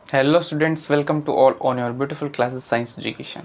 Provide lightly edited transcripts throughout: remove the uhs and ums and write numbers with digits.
Hello students, welcome to all on your beautiful classes science education.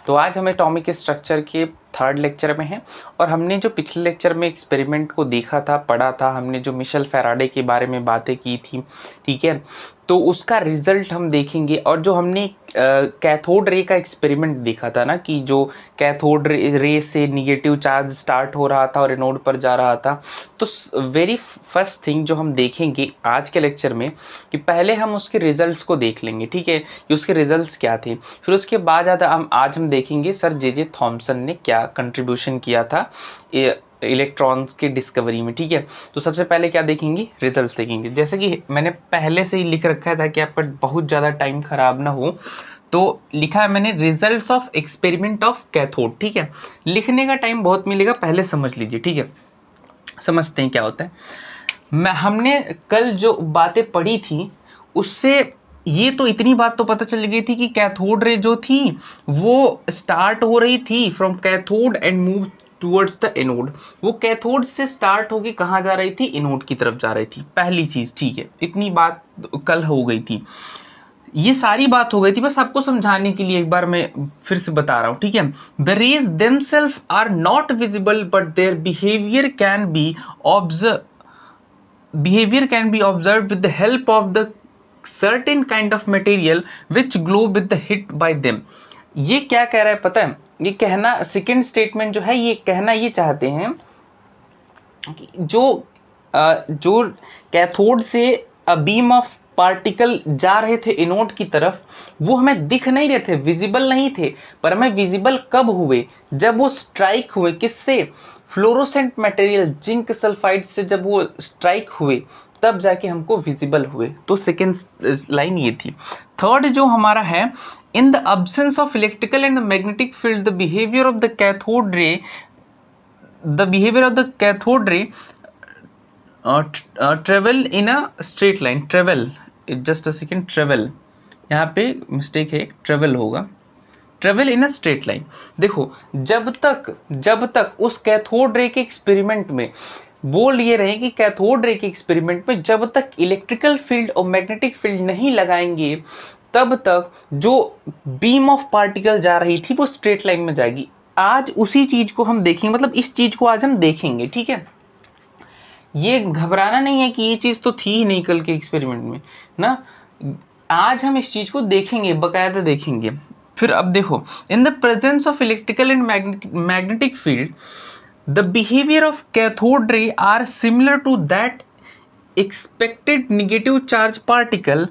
तो आज हम atomic structure के third lecture में हैं और हमने जो पिछले लेक्चर में एक्सपेरिमेंट को देखा था, पढ़ा था, हमने जो मिशेल फैराडे के बारे में बातें की थी, ठीक है, तो उसका रिजल्ट हम देखेंगे। और जो हमने कैथोड रे का एक्सपेरिमेंट देखा था ना, कि जो कैथोड रे से निगेटिव चार्ज स्टार्ट हो रहा था और एनोड पर जा रहा था, तो वेरी फर्स्ट थिंग जो हम देखेंगे आज के लेक्चर में कि पहले हम उसके रिजल्ट्स को देख लेंगे, ठीक है, कि उसके रिजल्ट्स क्या थे। फिर उसके बाद आज हम देखेंगे सर जे थॉमसन ने क्या कंट्रीब्यूशन किया था इलेक्ट्रॉन्स की डिस्कवरी में, ठीक है। तो सबसे पहले क्या देखेंगे, रिजल्ट्स देखेंगे। जैसे कि मैंने पहले से ही लिख रखा था कि आपका बहुत ज़्यादा टाइम खराब ना हो, तो लिखा है मैंने results of experiment of cathode, ठीक है। लिखने का टाइम बहुत मिलेगा, पहले समझ लीजिए, ठीक है। समझते हैं क्या होता है। हमने कल जो बातें पढ़ी थी उससे ये तो इतनी बात तो पता चल गई थी कि कैथोड रे जो थी वो स्टार्ट हो रही थी from cathode and move towards the anode. वो कैथोड से स्टार्ट होके कहाँ जा रही थी, एनोड की तरफ जा रही थी, पहली चीज, ठीक है। इतनी बात कल हो गई थी, ये सारी बात हो गई थी, बस आपको समझाने के लिए एक बार मैं फिर से बता रहा हूं, ठीक है। The rays themselves are not visible but their behavior can be observed with the help of the certain kind of material which glow with the hit by them। ये क्या कह रहा है पता है, ये कहना सेकेंड स्टेटमेंट जो है, ये कहना ये चाहते हैं कि जो कैथोड से बीम ऑफ पार्टिकल जा रहे थे एनोड की तरफ, वो हमें दिख नहीं रहे थे, विजिबल नहीं थे, पर हमें विजिबल कब हुए, जब वो स्ट्राइक हुए किससे, फ्लोरोसेंट मटेरियल जिंक सल्फाइड से जब वो स्ट्राइक हुए तब जाके हमको विजिबल हुए। तो सेकेंड लाइन ये थी। थर्ड जो हमारा है, in the absence of electrical and magnetic field the behaviour of the cathode रे travel in a straight line. Travel, just a second, travel, यहाँ पे मिस्टेक है, ट्रेवल होगा, travel in a straight line. देखो, जब तक उस कैथोड रे के एक्सपेरिमेंट में बोल ये रहे कि कैथोड रे के एक्सपेरिमेंट में जब तक इलेक्ट्रिकल फील्ड और मैग्नेटिक फील्ड नहीं लगाएंगे तब तक जो बीम ऑफ पार्टिकल जा रही थी वो स्ट्रेट लाइन में जाएगी। आज उसी चीज को हम देखेंगे, मतलब इस चीज को आज हम देखेंगे, ठीक है। ये घबराना नहीं है कि ये चीज तो थी ही नहीं कल के एक्सपेरिमेंट में ना, आज हम इस चीज को देखेंगे, बकायदा देखेंगे। फिर अब देखो, in the presence of electrical and magnetic field the behaviour of cathode ray are similar to that expected negative charge particle,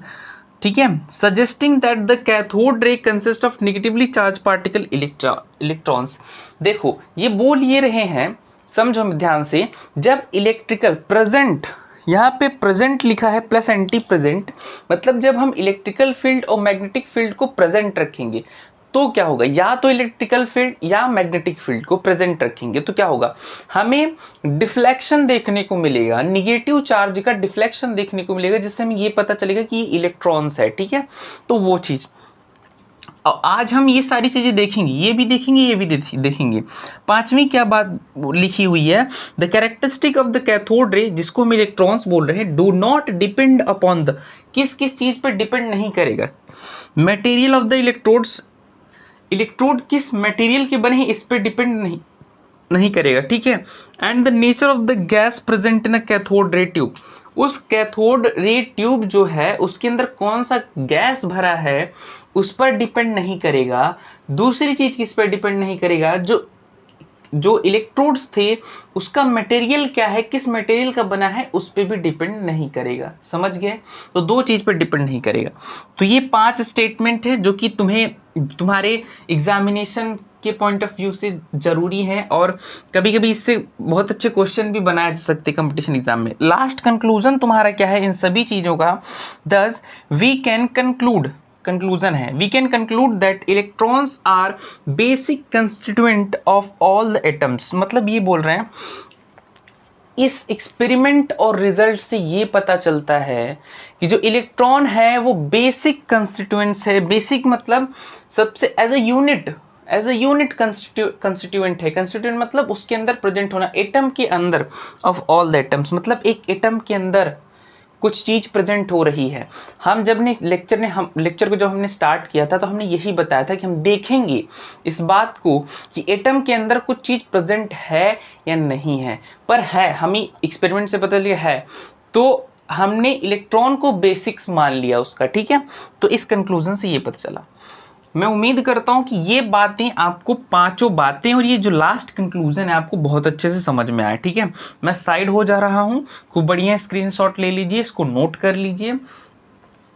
ठीक है, suggesting that the cathode ray consist of negatively charge particle electrons. देखो, ये बोल ये रहे हैं, समझो ध्यान से, जब इलेक्ट्रिकल प्रेजेंट, यहाँ पे प्रेजेंट लिखा है प्लस एंटी प्रेजेंट, मतलब जब हम इलेक्ट्रिकल फील्ड और मैग्नेटिक फील्ड को प्रेजेंट रखेंगे तो क्या होगा, या तो इलेक्ट्रिकल फील्ड या मैग्नेटिक फील्ड को प्रेजेंट रखेंगे तो क्या होगा, हमें डिफ्लेक्शन देखने को मिलेगा, निगेटिव चार्ज का डिफ्लेक्शन देखने को मिलेगा, जिससे हमें ये पता चलेगा कि ये इलेक्ट्रॉन्स है, ठीक है। तो वो चीज आज हम ये सारी चीजें देखेंगे, ये भी देखेंगे, ये भी देखेंगे। पांचवी क्या बात लिखी हुई है, the characteristic of the cathode रे, जिसको हम इलेक्ट्रॉन्स बोल रहे हैं, do not depend upon the, किस किस चीज पर डिपेंड नहीं करेगा, material of the electrodes, electrode किस मटेरियल के बने हैं इस पर डिपेंड नहीं करेगा, ठीक है। And the nature of the gas present in a cathode ray tube, उस कैथोड रे ट्यूब जो है उसके अंदर कौन सा गैस भरा है उस पर डिपेंड नहीं करेगा। दूसरी चीज किस पर डिपेंड नहीं करेगा, जो इलेक्ट्रोड्स थे उसका मटेरियल क्या है, किस मटेरियल का बना है, उस पर भी डिपेंड नहीं करेगा। समझ गए, तो दो चीज पर डिपेंड नहीं करेगा। तो ये 5 स्टेटमेंट है जो कि तुम्हारे एग्जामिनेशन के पॉइंट ऑफ व्यू से जरूरी है, और कभी कभी इससे बहुत अच्छे क्वेश्चन भी बनाए जा सकते हैं कंपटीशन एग्जाम में। लास्ट कंक्लूजन तुम्हारा क्या है इन सभी चीजों का, thus we can conclude, conclusion है, we can conclude that electrons are basic constituent of all the atoms. मतलब ये बोल रहे हैं, इस एक्सपेरिमेंट और रिजल्ट से ये पता चलता है कि जो इलेक्ट्रॉन है वो बेसिक कंस्टिट्यूएंट्स है। बेसिक मतलब सबसे एज अ यूनिट कंस्टिट्यूएंट है। कंस्टिट्यूएंट मतलब उसके अंदर प्रेजेंट होना, एटम के अंदर, ऑफ ऑल द एटम्स, मतलब एक एटम के अंदर कुछ चीज प्रेजेंट हो रही है। हम लेक्चर को जब हमने स्टार्ट किया था तो हमने यही बताया था कि हम देखेंगे इस बात को कि एटम के अंदर कुछ चीज प्रेजेंट है या नहीं है, पर है, हमें एक्सपेरिमेंट से पता लिया है, तो हमने इलेक्ट्रॉन को बेसिक्स मान लिया उसका, ठीक है। तो इस कंक्लूजन से ये पता चला। मैं उम्मीद करता हूं कि ये बातें आपको, पांचों बातें और ये जो लास्ट कंक्लूजन है आपको बहुत अच्छे से समझ में आया, ठीक है। मैं साइड हो जा रहा हूं, खूब बढ़िया स्क्रीनशॉट ले लीजिए, इसको नोट कर लीजिए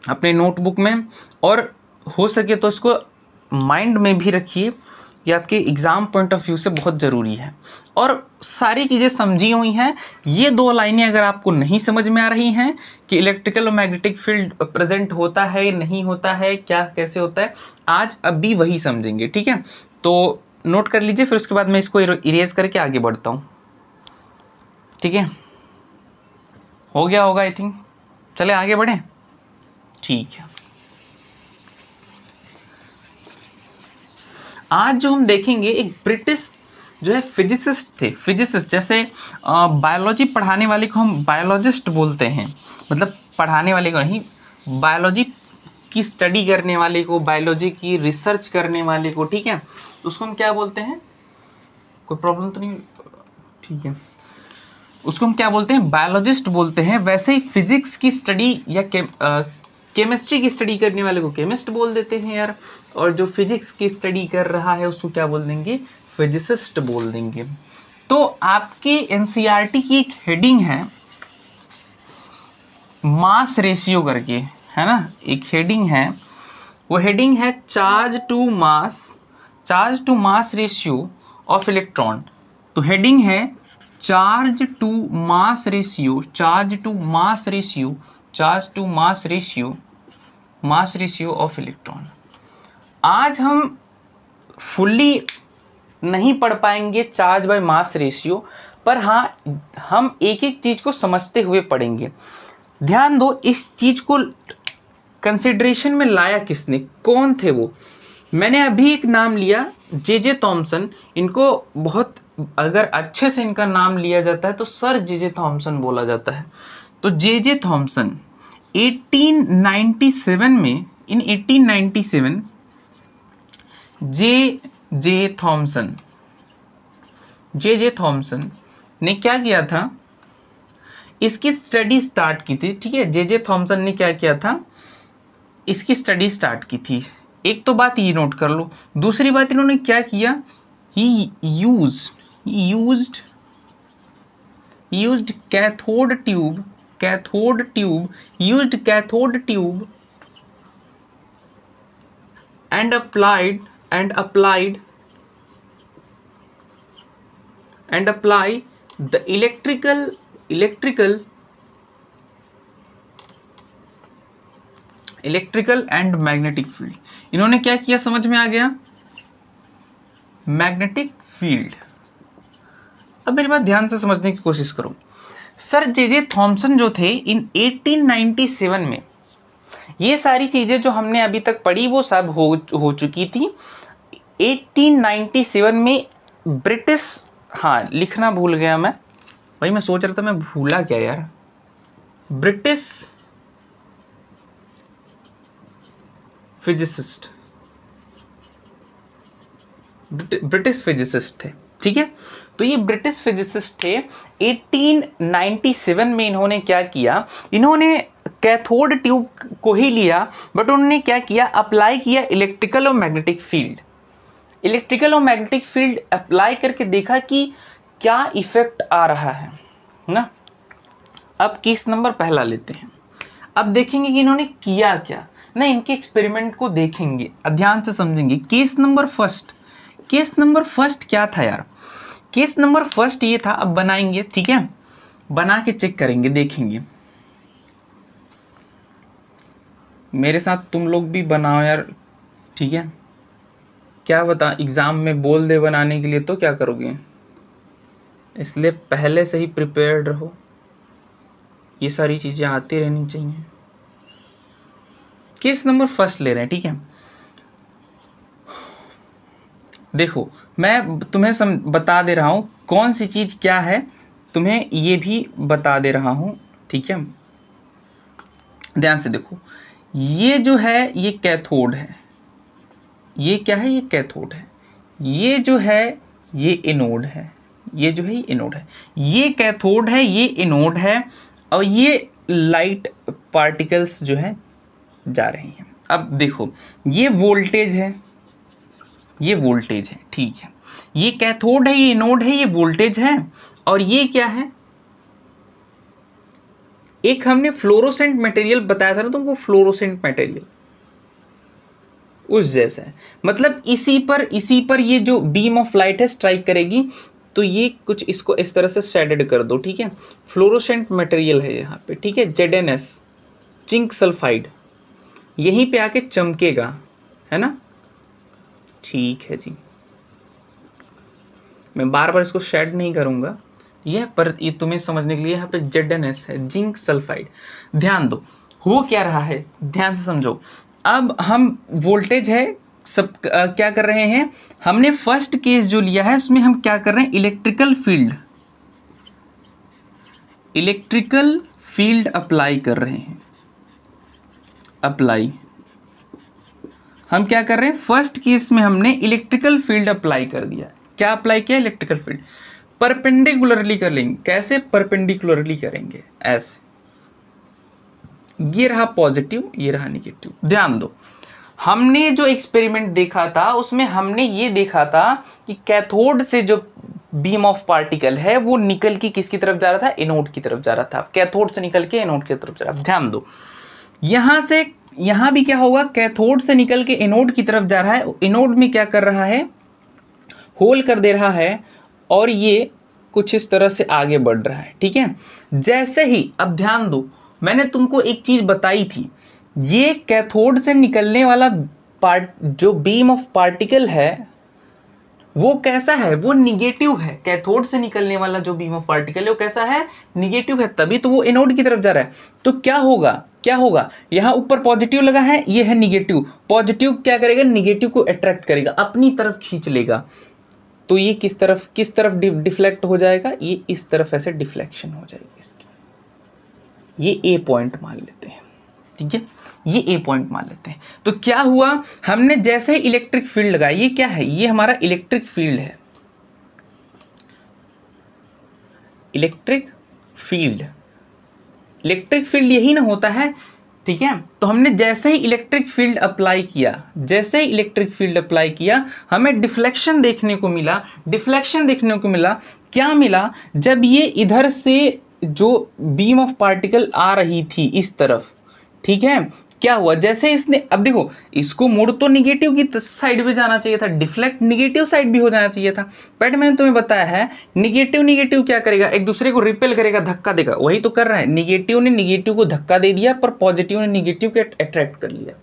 अपने नोटबुक में, और हो सके तो इसको माइंड में भी रखिए, ये आपके एग्जाम पॉइंट ऑफ व्यू से बहुत जरूरी है। और सारी चीजें समझी हुई हैं। ये दो लाइनें अगर आपको नहीं समझ में आ रही हैं कि इलेक्ट्रिकल और मैग्नेटिक फील्ड प्रेजेंट होता है नहीं होता है, क्या कैसे होता है, आज अभी वही समझेंगे, ठीक है। तो नोट कर लीजिए, फिर उसके बाद मैं इसको इरेज करके आगे बढ़ता हूं, ठीक है। हो गया होगा आई थिंक, चले आगे बढ़े, ठीक है। आज जो हम देखेंगे, एक ब्रिटिश जो है फिजिसिस्ट थे, फिजिसिस्ट, जैसे बायोलॉजी पढ़ाने वाले को हम बायोलॉजिस्ट बोलते हैं, मतलब पढ़ाने वाले को नहीं, बायोलॉजी की स्टडी करने वाले को, बायोलॉजी की रिसर्च करने वाले को, ठीक है, तो उसको हम क्या बोलते हैं, कोई प्रॉब्लम तो नहीं, ठीक है, उसको हम क्या बोलते हैं, बायोलॉजिस्ट बोलते हैं। वैसे ही फिजिक्स की स्टडी या केमिस्ट्री की स्टडी करने वाले को केमिस्ट बोल देते हैं यार, और जो फिजिक्स की स्टडी कर रहा है उसको क्या बोल देंगे, फिजिसिस्ट बोल देंगे। तो आपकी एनसीईआरटी की एक हेडिंग है मास रेशियो करके, है ना, एक हेडिंग है, वो हेडिंग है charge to mass ratio of electron. तो हेडिंग है charge to mass ratio of electron. आज हम फुल्ली नहीं पढ़ पाएंगे चार्ज बाय मास रेशियो, पर हाँ हम एक एक चीज को समझते हुए पढ़ेंगे। ध्यान दो, इस चीज को कंसिडरेशन में लाया किसने, कौन थे वो। मैंने अभी एक नाम लिया, जे थॉमसन। इनको बहुत, अगर अच्छे से इनका नाम लिया जाता है तो सर जे थॉमसन बोला जाता है। तो जे थॉमसन 1897 में, इन 1897 जे थॉमसन ने क्या किया था, इसकी स्टडी स्टार्ट की थी, ठीक है। जे थॉमसन ने क्या किया था, इसकी स्टडी स्टार्ट की थी। एक तो बात ये नोट कर लो, दूसरी बात इन्होंने क्या किया, ही used cathode tube and apply the electrical and magnetic field। इन्होंने क्या किया, समझ में आ गया, मैग्नेटिक फील्ड। अब मेरी बात ध्यान से समझने की कोशिश करो। सर जे थॉमसन जो थे, इन 1897 में ये सारी चीजें जो हमने अभी तक पढ़ी वो सब हो चुकी थी। 1897 में ब्रिटिश, हाँ लिखना भूल गया मैं, वही मैं सोच रहा था, मैं भूला क्या यार, ब्रिटिश फिजिसिस्ट थे, ठीक है। तो ये ब्रिटिश फिजिसिस्ट थे। 1897 में इन्होंने क्या किया, इन्होंने कैथोड ट्यूब को ही लिया, बट उन्होंने क्या किया, अप्लाई किया इलेक्ट्रिकल और मैग्नेटिक फील्ड अप्लाई करके देखा कि क्या इफेक्ट आ रहा है ना। अब केस नंबर पहला लेते हैं। अब देखेंगे कि इन्होंने किया क्या ना, इनके एक्सपेरिमेंट को देखेंगे, ध्यान से समझेंगे। केस नंबर फर्स्ट क्या था यार, केस नंबर फर्स्ट ये था, अब बनाएंगे, ठीक है, बना के चेक करेंगे, देखेंगे। मेरे साथ तुम लोग भी बनाओ यार, ठीक है। क्या बता, एग्जाम में बोल दे बनाने के लिए तो क्या करोगे, इसलिए पहले से ही प्रिपेयर्ड रहो, ये सारी चीजें आती रहनी चाहिए। केस नंबर फर्स्ट ले रहे हैं, ठीक है। देखो मैं तुम्हें बता दे रहा हूं कौन सी चीज क्या है, तुम्हें ये भी बता दे रहा हूं, ठीक है। ध्यान से देखो, ये जो है ये कैथोड है, ये क्या है, ये कैथोड है, ये जो है ये एनोड है, ये जो है ये एनोड है, ये कैथोड है, ये एनोड है, और ये लाइट पार्टिकल्स जो है जा रही हैं। अब देखो, ये वोल्टेज है, ये वोल्टेज है, ठीक है, ये कैथोड है, ये एनोड है, ये वोल्टेज है, और ये क्या है, एक हमने फ्लोरोसेंट मटेरियल बताया था ना तुमको, फ्लोरोसेंट मटेरियल उस जैसा है, मतलब इसी पर ये जो बीम ऑफ लाइट है स्ट्राइक करेगी, तो ये कुछ इसको इस तरह से शेडेड कर दो, ठीक है, फ्लोरोसेंट मटेरियल है यहाँ पे, ठीक है, ZnS जिंक सल्फाइड, यहीं पे आके चमकेगा, है ना, ठीक है जी, मैं बार बार इसको शेड नहीं करूंगा, यह पर ये तुम्हें समझने के लिए यहाँ पे ZnS है, जिंक सल्फाइड। ध्यान दो, हो क्या रहा है, ध्यान से समझो, अब हम वोल्टेज है सब क्या कर रहे हैं, हमने फर्स्ट केस जो लिया है उसमें हम क्या कर रहे हैं, इलेक्ट्रिकल फील्ड अप्लाई कर रहे हैं, अप्लाई, हम क्या कर रहे हैं, फर्स्ट केस में हमने इलेक्ट्रिकल फील्ड अप्लाई कर दिया, क्या अप्लाई किया, इलेक्ट्रिकल फील्ड, परपेंडिकुलरली कर लेंगे, कैसे, परपेंडिकुलरली करेंगे, ऐसे, ये रहा पॉजिटिव, ये रहा निगेटिव। ध्यान दो, हमने जो एक्सपेरिमेंट देखा था उसमें हमने ये देखा था कि कैथोड से जो बीम ऑफ पार्टिकल है वो निकल के किसकी तरफ जा रहा था, एनोड की तरफ जा रहा था, कैथोड से निकल के एनोड की तरफ जा रहा था। ध्यान दो, यहां से यहां भी क्या होगा, कैथोड से निकल के एनोड की तरफ जा रहा है, एनोड में क्या कर रहा है, होल कर दे रहा है, और ये कुछ इस तरह से आगे बढ़ रहा है, ठीक है, जैसे ही, अब ध्यान दो, मैंने तुमको एक चीज बताई थी, ये कैथोड से निकलने वाला पार्ट जो बीम ऑफ पार्टिकल है वो कैसा है, वो निगेटिव है, कैथोड से निकलने वाला जो बीम ऑफ पार्टिकल है वो कैसा है, निगेटिव है, तभी तो वो एनोड की तरफ जा रहा है। तो क्या होगा, यहां ऊपर पॉजिटिव लगा है, ये है निगेटिव, पॉजिटिव क्या करेगा, निगेटिव को अट्रैक्ट करेगा, अपनी तरफ खींच लेगा, तो ये किस तरफ डिफ्लेक्ट हो जाएगा, ये इस तरफ ऐसे डिफ्लेक्शन हो जाएगी इसकी, ये ए पॉइंट मान लेते हैं, ठीक है, ये ए पॉइंट मान लेते हैं। तो क्या हुआ, हमने जैसे ही इलेक्ट्रिक फील्ड लगाया, ये क्या है, ये हमारा इलेक्ट्रिक फील्ड है, इलेक्ट्रिक फील्ड यही ना होता है, ठीक है, तो हमने जैसे ही इलेक्ट्रिक फील्ड अप्लाई किया, हमें डिफ्लेक्शन देखने को मिला, क्या मिला, जब ये इधर से जो बीम ऑफ पार्टिकल आ रही थी इस तरफ, ठीक है, क्या हुआ, जैसे इसने, अब देखो इसको मुड़ तो निगेटिव की साइड पे जाना चाहिए था, डिफ्लेक्ट निगेटिव साइड भी हो जाना चाहिए था, बट मैंने तुम्हें बताया है निगेटिव क्या करेगा, एक दूसरे को रिपेल करेगा, धक्का देगा, वही तो कर रहा है, निगेटिव ने निगेटिव को धक्का दे दिया, पर पॉजिटिव ने निगेटिव को अट्रैक्ट कर लिया,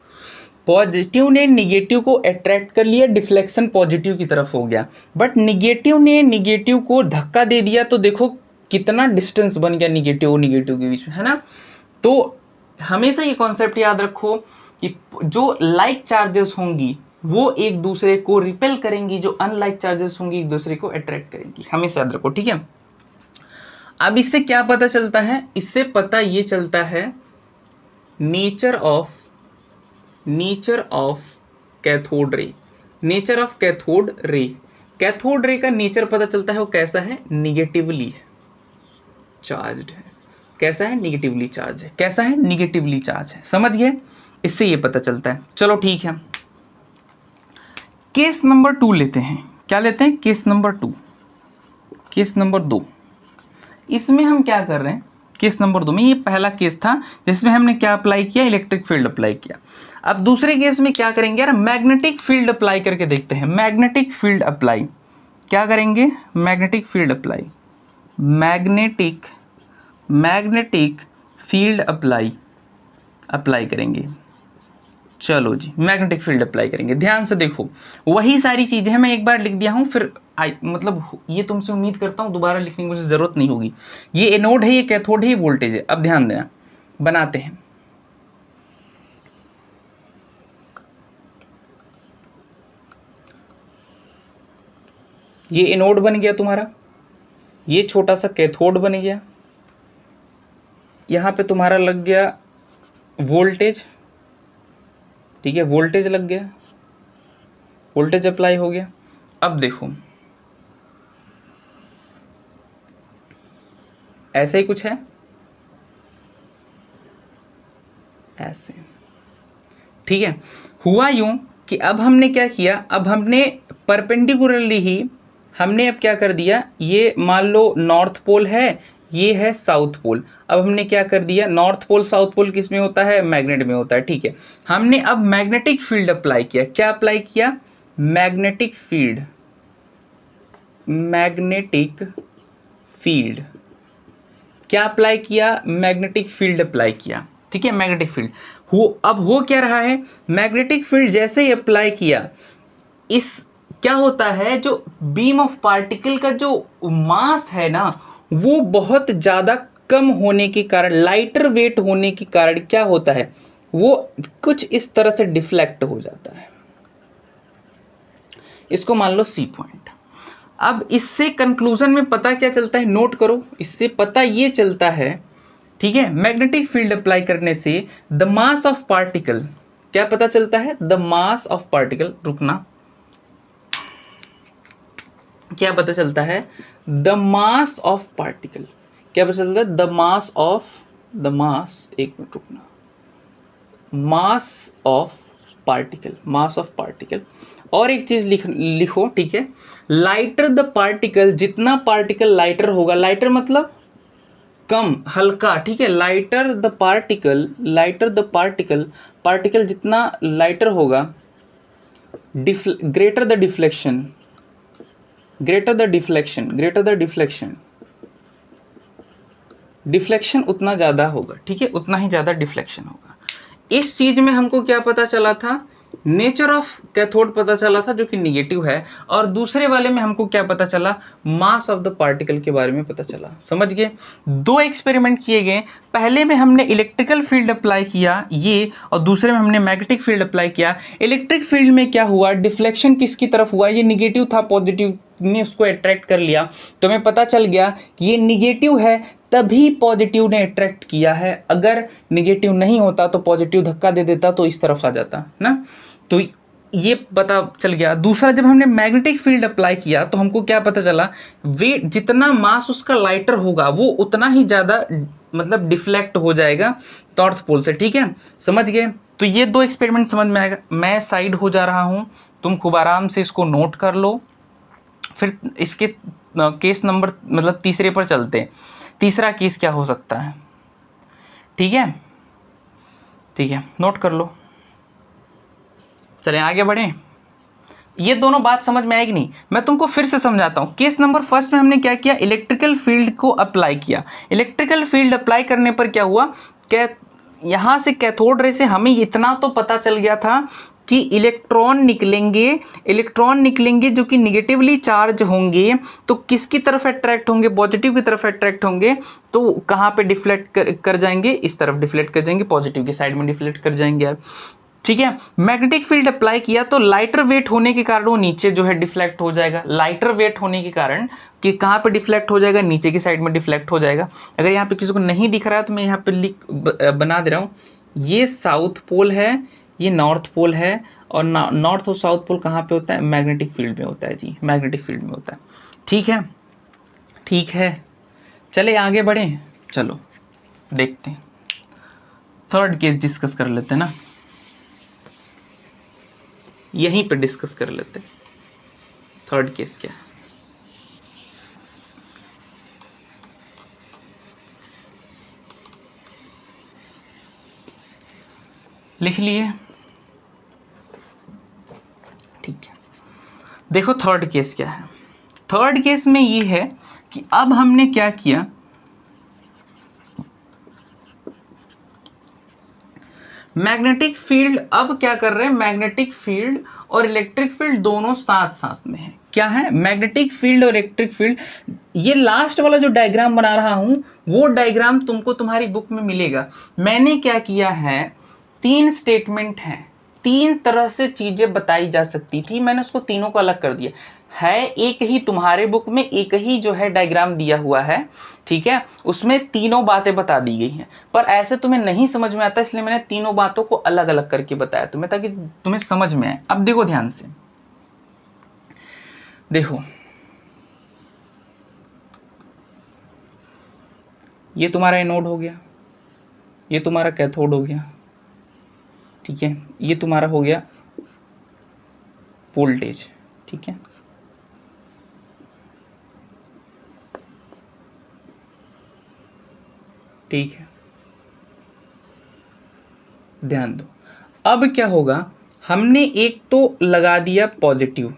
पॉजिटिव ने निगेटिव को अट्रैक्ट कर लिया, डिफ्लेक्शन पॉजिटिव की तरफ हो गया, बट निगेटिव ने निगेटिव को धक्का दे दिया, तो देखो कितना डिस्टेंस बन गया निगेटिव के बीच में, है ना। तो हमेशा ये कॉन्सेप्ट याद रखो कि जो लाइक चार्जेस होंगी वो एक दूसरे को रिपेल करेंगी, जो अनलाइक चार्जेस होंगी एक दूसरे को अट्रैक्ट करेंगी, हमेशा याद रखो, ठीक है। अब इससे क्या पता चलता है, इससे पता ये चलता है नेचर ऑफ कैथोड रे, कैथोड रे का नेचर पता चलता है, वो कैसा है, निगेटिवली चार्ज्ड है, कैसा है, निगेटिवली चार्ज है, समझ गए, इससे ये पता चलता है। चलो ठीक है, केस नंबर 2 लेते हैं, क्या लेते हैं, केस नंबर 2, इसमें हम क्या कर रहे हैं, केस नंबर 2 में, ये पहला केस था जिसमें हमने क्या अप्लाई किया, इलेक्ट्रिक फील्ड अप्लाई किया। अब दूसरे केस में क्या करेंगे यार, मैग्नेटिक फील्ड अप्लाई करके देखते हैं, मैग्नेटिक फील्ड अप्लाई क्या करेंगे, मैग्नेटिक फील्ड अप्लाई करेंगे। चलो जी, मैग्नेटिक फील्ड अप्लाई करेंगे, ध्यान से देखो, वही सारी चीजें हैं, मैं एक बार लिख दिया हूं, फिर मतलब ये तुमसे उम्मीद करता हूं दोबारा लिखने की मुझे जरूरत नहीं होगी। ये एनोड है, ये कैथोड है, ये वोल्टेज है। अब ध्यान देना, बनाते हैं, ये एनोड बन गया तुम्हारा, ये छोटा सा कैथोड बन गया, यहां पे तुम्हारा लग गया वोल्टेज, ठीक है, वोल्टेज लग गया, वोल्टेज अप्लाई हो गया। अब देखो ऐसे ही कुछ है, ऐसे, ठीक है। हुआ यूं कि अब हमने क्या किया, अब हमने परपेंडिकुलरली ही हमने अब क्या कर दिया, ये मान लो नॉर्थ पोल है, ये है साउथ पोल। अब हमने क्या कर दिया, नॉर्थ पोल साउथ पोल किस में होता है, मैग्नेट में होता है, ठीक है। हमने अब मैग्नेटिक फील्ड अप्लाई किया, क्या अप्लाई किया, मैग्नेटिक फील्ड, मैग्नेटिक फील्ड, क्या अप्लाई किया, मैग्नेटिक फील्ड अप्लाई किया, ठीक है, मैग्नेटिक फील्ड। अब हो क्या रहा है, मैग्नेटिक फील्ड जैसे ही अप्लाई किया, इस क्या होता है, जो बीम ऑफ पार्टिकल का जो मास है ना, वो बहुत ज्यादा कम होने के कारण, लाइटर वेट होने के कारण क्या होता है, वो कुछ इस तरह से डिफ्लेक्ट हो जाता है। इसको मान लो सी पॉइंट। अब इससे कंक्लूजन में पता क्या चलता है, नोट करो, इससे पता ये चलता है, ठीक है, मैग्नेटिक फील्ड अप्लाई करने से द मास ऑफ पार्टिकल, क्या पता चलता है, द मास ऑफ पार्टिकल, रुकना, क्या पता चलता है, द मास ऑफ पार्टिकल, क्या पता चलता है, the mass of, the mass, एक मिनट रुकना, mass of particle, mass of particle. और एक चीज लिखो, ठीक है, लाइटर द पार्टिकल, जितना पार्टिकल लाइटर होगा, लाइटर मतलब कम, हल्का, ठीक है, lighter the particle, lighter the particle, particle जितना लाइटर होगा, greater the deflection, greater the deflection, greater the deflection, deflection उतना ज्यादा होगा, ठीक है, उतना ही ज्यादा डिफ्लेक्शन होगा। इस चीज में हमको क्या पता चला था, नेचर ऑफ कैथोड पता चला था जो कि निगेटिव है, और दूसरे वाले में हमको क्या पता चला, मास ऑफ द पार्टिकल के बारे में पता चला। समझ गए, दो एक्सपेरिमेंट किए गए, पहले में हमने इलेक्ट्रिकल फील्ड अप्लाई किया ये, और दूसरे में हमने मैग्नेटिक फील्ड अप्लाई किया। इलेक्ट्रिक फील्ड में क्या हुआ, डिफ्लेक्शन किसकी तरफ हुआ, ये निगेटिव था, पॉजिटिव ने उसको अट्रैक्ट कर लिया, तो हमें पता चल गया कि ये निगेटिव है तभी पॉजिटिव ने अट्रैक्ट किया है, अगर निगेटिव नहीं होता तो पॉजिटिव धक्का दे देता तो इस तरफ आ जाता ना, तो ये पता चल गया। दूसरा, जब हमने मैग्नेटिक फील्ड अप्लाई किया तो हमको क्या पता चला, वेट, जितना मास उसका लाइटर होगा वो उतना ही ज्यादा मतलब डिफ्लेक्ट हो जाएगा नॉर्थ पोल से, ठीक है, समझ गए। तो ये दो एक्सपेरिमेंट समझ में आएगा। मैं साइड हो जा रहा हूं, तुम खूब आराम से इसको नोट कर लो, फिर इसके केस नंबर मतलब तीसरे पर चलते हैं। तीसरा केस क्या हो सकता है, ठीक है, ठीक है, नोट कर लो, चलें आगे बढ़ें। ये दोनों बात समझ में आएगी नहीं, मैं तुमको फिर से समझाता हूं। केस नंबर फर्स्ट में हमने क्या किया, इलेक्ट्रिकल फील्ड को अप्लाई किया। इलेक्ट्रिकल फील्ड अप्लाई करने पर क्या हुआ, क्या यहां से कैथोड रे से हमें इतना तो पता चल गया था कि इलेक्ट्रॉन निकलेंगे, इलेक्ट्रॉन निकलेंगे जो कि निगेटिवली चार्ज होंगे, तो किसकी तरफ अट्रैक्ट होंगे, पॉजिटिव की तरफ अट्रैक्ट होंगे, तो कहां पे डिफ्लेक्ट कर जाएंगे, इस तरफ डिफ्लेक्ट कर जाएंगे, पॉजिटिव की साइड में डिफ्लेक्ट कर जाएंगे यार, ठीक है। मैग्नेटिक फील्ड अप्लाई किया तो लाइटर वेट होने के कारण वो नीचे जो है डिफ्लेक्ट हो जाएगा, लाइटर वेट होने के कारण कि कहां पे डिफ्लेक्ट हो जाएगा, नीचे की साइड में डिफ्लेक्ट हो जाएगा। अगर यहाँ पे किसी को नहीं दिख रहा है तो मैं यहाँ पे बना दे रहा हूं, ये साउथ पोल है, ये नॉर्थ पोल है, और नॉर्थ और साउथ पोल कहाँ पे होता है, मैग्नेटिक फील्ड में होता है जी, मैग्नेटिक फील्ड में होता है, ठीक है, ठीक है। चले आगे बढ़े, चलो देखते हैं, थर्ड केस डिस्कस कर लेते हैं ना, यहीं पे डिस्कस कर लेते हैं थर्ड केस क्या है। लिख लिए, ठीक है। देखो थर्ड केस क्या है, थर्ड केस में ये है कि अब हमने क्या किया, मैग्नेटिक फील्ड, अब क्या कर रहे हैं, मैग्नेटिक फील्ड और इलेक्ट्रिक फील्ड दोनों साथ साथ में है। क्या है, मैग्नेटिक फील्ड और इलेक्ट्रिक फील्ड। ये लास्ट वाला जो डायग्राम बना रहा हूं वो डायग्राम तुमको तुम्हारी बुक में मिलेगा। मैंने क्या किया है, तीन स्टेटमेंट है, तीन तरह से चीजें बताई जा सकती थी, मैंने उसको तीनों को अलग कर दिया है। एक ही तुम्हारे बुक में एक ही जो है डायग्राम दिया हुआ है, ठीक है, उसमें तीनों बातें बता दी गई हैं, पर ऐसे तुम्हें नहीं समझ में आता, इसलिए मैंने तीनों बातों को अलग अलग करके बताया तुम्हें, ताकि तुम्हें समझ में आए। अब देखो ध्यान से, देखो ये तुम्हारा एनोड हो गया, ये तुम्हारा कैथोड हो गया, ठीक है, ये तुम्हारा हो गया वोल्टेज, ठीक है। ठीक है, ध्यान दो। अब क्या होगा, हमने एक तो लगा दिया पॉजिटिव,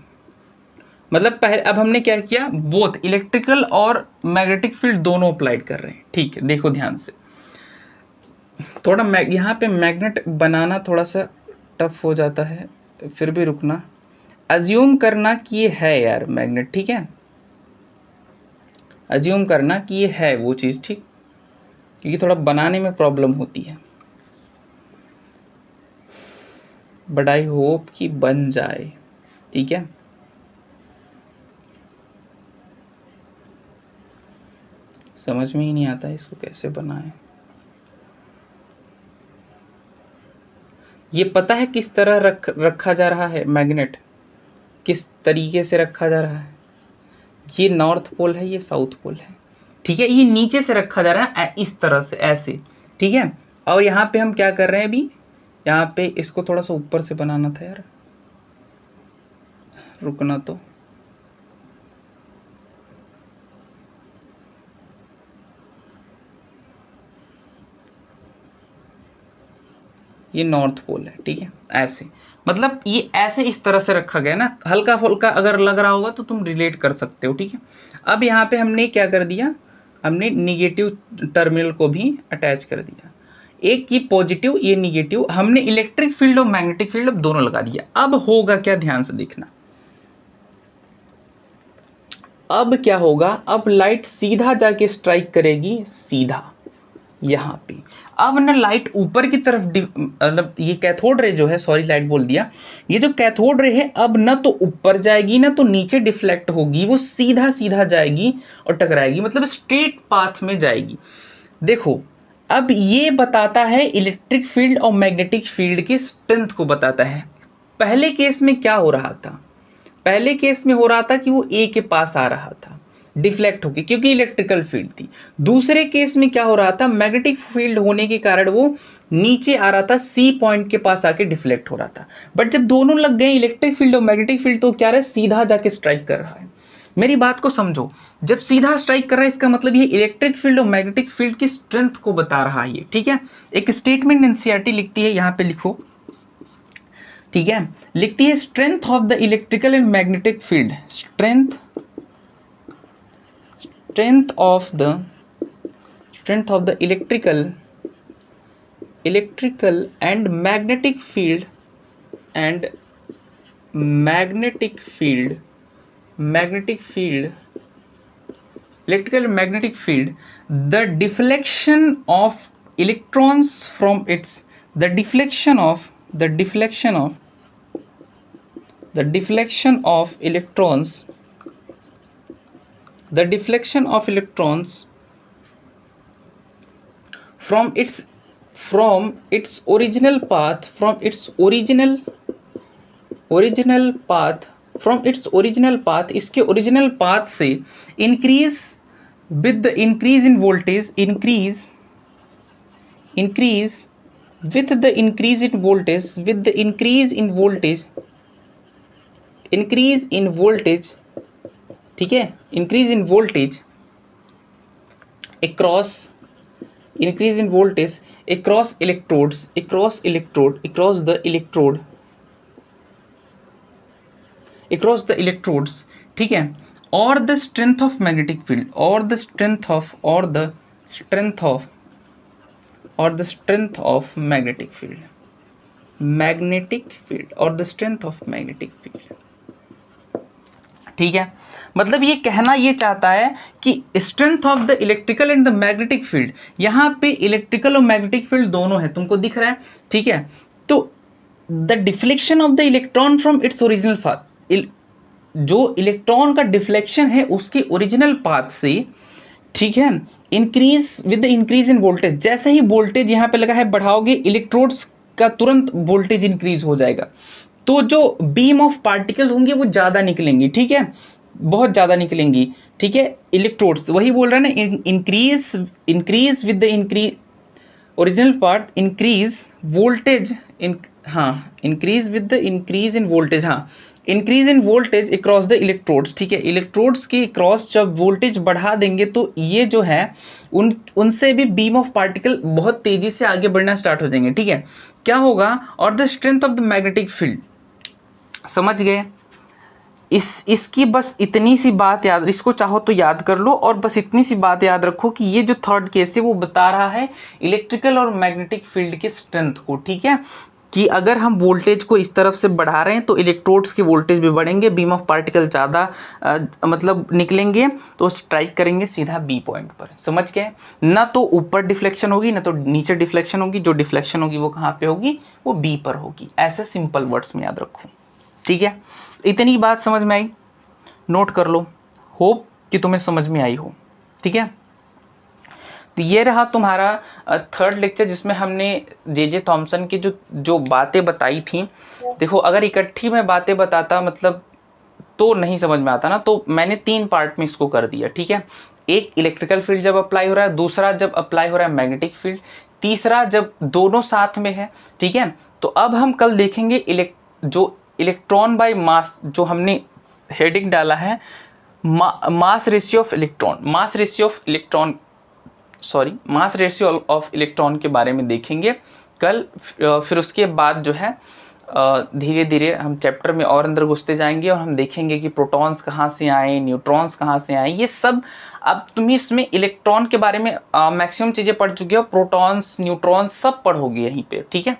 मतलब पहले, अब हमने क्या किया, बोथ इलेक्ट्रिकल और मैग्नेटिक फील्ड दोनों अप्लाइड कर रहे हैं, ठीक है। देखो ध्यान से, थोड़ा यहाँ पे मैग्नेट बनाना थोड़ा सा टफ हो जाता है, फिर भी रुकना, अज्यूम करना कि ये है यार मैग्नेट, ठीक है, अज्यूम करना कि ये है वो चीज़, ठीक, क्योंकि थोड़ा बनाने में प्रॉब्लम होती है, बट आई होप कि बन जाए, ठीक है। समझ में ही नहीं आता इसको कैसे बनाएं। ये पता है किस तरह रखा जा रहा है मैग्नेट, किस तरीके से रखा जा रहा है, ये नॉर्थ पोल है, ये साउथ पोल है, ठीक है, ये नीचे से रखा जा रहा है इस तरह से, ऐसे, ठीक है। और यहाँ पे हम क्या कर रहे हैं अभी, यहाँ पे इसको थोड़ा सा ऊपर से बनाना था यार, रुकना तो, ये नॉर्थ पोल है, ठीक है, ऐसे, मतलब ये ऐसे इस तरह से रखा गया ना, हल्का फुल्का अगर लग रहा होगा तो तुम रिलेट कर सकते हो, ठीक है। अब यहाँ पे हमने क्या कर दिया, हमने निगेटिव टर्मिनल को भी अटैच कर दिया, एक की पॉजिटिव, ये निगेटिव, हमने इलेक्ट्रिक फील्ड और मैग्नेटिक फील्ड अब दोनों लगा दिया। अब होगा क्या, ध्यान से देखना, अब क्या होगा, अब लाइट सीधा जाके स्ट्राइक करेगी, सीधा यहाँ पे। अब ना लाइट ऊपर की तरफ, मतलब ये कैथोड रे जो है, सॉरी लाइट बोल दिया, ये जो कैथोड रे है अब ना तो ऊपर जाएगी ना तो नीचे डिफ्लेक्ट होगी, वो सीधा सीधा जाएगी और टकराएगी, मतलब स्ट्रेट पाथ में जाएगी। देखो अब ये बताता है इलेक्ट्रिक फील्ड और मैग्नेटिक फील्ड के स्ट्रेंथ को बताता है। पहले केस में क्या हो रहा था, पहले केस में हो रहा था कि वो ए के पास आ रहा था डिफ्लेक्ट होके, क्योंकि इलेक्ट्रिकल फील्ड थी। दूसरे केस में क्या हो रहा था, मैग्नेटिक फील्ड होने के कारण वो नीचे आ रहा था, सी पॉइंट के पास आके डिफ्लेक्ट हो रहा था। बट जब दोनों लग गए इलेक्ट्रिक फील्ड और मैग्नेटिक फील्ड, तो क्या रहा है, सीधा जाके स्ट्राइक कर रहा है। मेरी बात को समझो, जब सीधा स्ट्राइक कर रहा है इसका मतलब ये इलेक्ट्रिक फील्ड और मैग्नेटिक फील्ड की स्ट्रेंथ को बता रहा है ये, ठीक है। एक स्टेटमेंट एनसीईआरटी लिखती है, यहां पे लिखो, ठीक है, लिखती है strength of the electrical and magnetic field, strength of the electrical and magnetic field electrical and magnetic field, the deflection of electrons from its, the deflection of electrons from its original path, इसके original path से increase with the increase in voltage, ठीक है, increase in voltage across electrodes, across the electrodes, ठीक है, और the strength of magnetic field, और the strength of magnetic field, और the strength of magnetic field, ठीक है। मतलब ये कहना ये चाहता है कि strength of the electrical and the magnetic field, यहां पे इलेक्ट्रिकल और मैग्नेटिक फील्ड दोनों है, तुमको दिख रहा है, ठीक है। तो the deflection of the electron from its original path, जो इलेक्ट्रॉन का डिफ्लेक्शन है उसके ओरिजिनल पाथ से, ठीक है, increase with the increase in voltage, जैसे ही वोल्टेज यहाँ पे लगा है बढ़ाओगे इलेक्ट्रोड्स का तुरंत वोल्टेज इंक्रीज हो जाएगा, तो जो बीम ऑफ पार्टिकल होंगे वो ज्यादा निकलेंगी, ठीक है, बहुत ज्यादा निकलेंगी, ठीक है, इलेक्ट्रोड्स, वही बोल रहा है ना, increase with the increase original part, increase voltage in, हाँ, increase with the increase in voltage, हाँ, increase in voltage across the electrodes, ठीक है, इलेक्ट्रोड्स के क्रॉस जब वोल्टेज बढ़ा देंगे तो ये जो है उनसे भी बीम ऑफ पार्टिकल बहुत तेजी से आगे बढ़ना स्टार्ट हो जाएंगे, ठीक है, क्या होगा, और the strength of the magnetic field, समझ गए, इसकी बस इतनी सी बात याद, इसको चाहो तो याद कर लो, और बस इतनी सी बात याद रखो कि ये जो थर्ड केस है वो बता रहा है इलेक्ट्रिकल और मैग्नेटिक फील्ड के स्ट्रेंथ को, ठीक है, कि अगर हम वोल्टेज को इस तरफ से बढ़ा रहे हैं तो इलेक्ट्रोड्स के वोल्टेज भी बढ़ेंगे, बीम ऑफ पार्टिकल ज़्यादा मतलब निकलेंगे, तो स्ट्राइक करेंगे सीधा बी पॉइंट पर, समझ गए, ना तो ऊपर डिफ्लेक्शन होगी ना तो नीचे डिफ्लेक्शन होगी, जो डिफ्लेक्शन होगी वो कहाँ पे होगी, वो बी पर होगी, ऐसे सिंपल वर्ड्स में याद रखो, ठीक है, इतनी बात समझ में आई, नोट कर लो, होप कि तुम्हें समझ में आई हो, ठीक है। तो ये रहा तुम्हारा थर्ड लेक्चर, जिसमें हमने जे थॉमसन की जो बातें बताई थी। देखो अगर इकट्ठी में बातें बताता मतलब तो नहीं समझ में आता ना, तो मैंने 3 पार्ट में इसको कर दिया, ठीक है, एक इलेक्ट्रिकल फील्ड जब अप्लाई हो रहा है, दूसरा जब अप्लाई हो रहा है मैग्नेटिक फील्ड, तीसरा जब दोनों साथ में है, ठीक है। तो अब हम कल देखेंगे जो इलेक्ट्रॉन बाय मास, जो हमने हेडिंग डाला है मास रेशियो ऑफ इलेक्ट्रॉन के बारे में देखेंगे कल। फिर उसके बाद जो है धीरे धीरे हम चैप्टर में और अंदर घुसते जाएंगे और हम देखेंगे कि प्रोटॉन्स कहाँ से आए, न्यूट्रॉन्स कहाँ से आए, ये सब। अब तुम इसमें इलेक्ट्रॉन के बारे में मैक्सिमम चीज़ें पढ़ चुके हो, प्रोटॉन्स न्यूट्रॉन्स सब पढ़ोगे यहीं पे, ठीक है।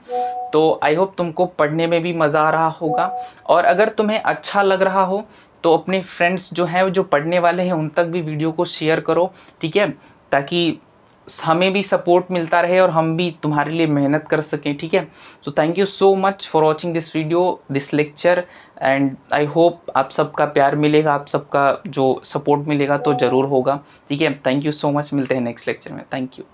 तो आई होप तुमको पढ़ने में भी मज़ा आ रहा होगा, और अगर तुम्हें अच्छा लग रहा हो तो अपने फ्रेंड्स जो हैं जो पढ़ने वाले हैं उन तक भी वीडियो को शेयर करो, ठीक है, ताकि हमें भी सपोर्ट मिलता रहे और हम भी तुम्हारे लिए मेहनत कर सकें, ठीक है। So thank you so much for watching this video, this lecture, and I hope आप सबका प्यार मिलेगा, आप सबका जो सपोर्ट मिलेगा तो ज़रूर होगा, ठीक है। थैंक यू सो मच, मिलते हैं नेक्स्ट लेक्चर में, थैंक यू।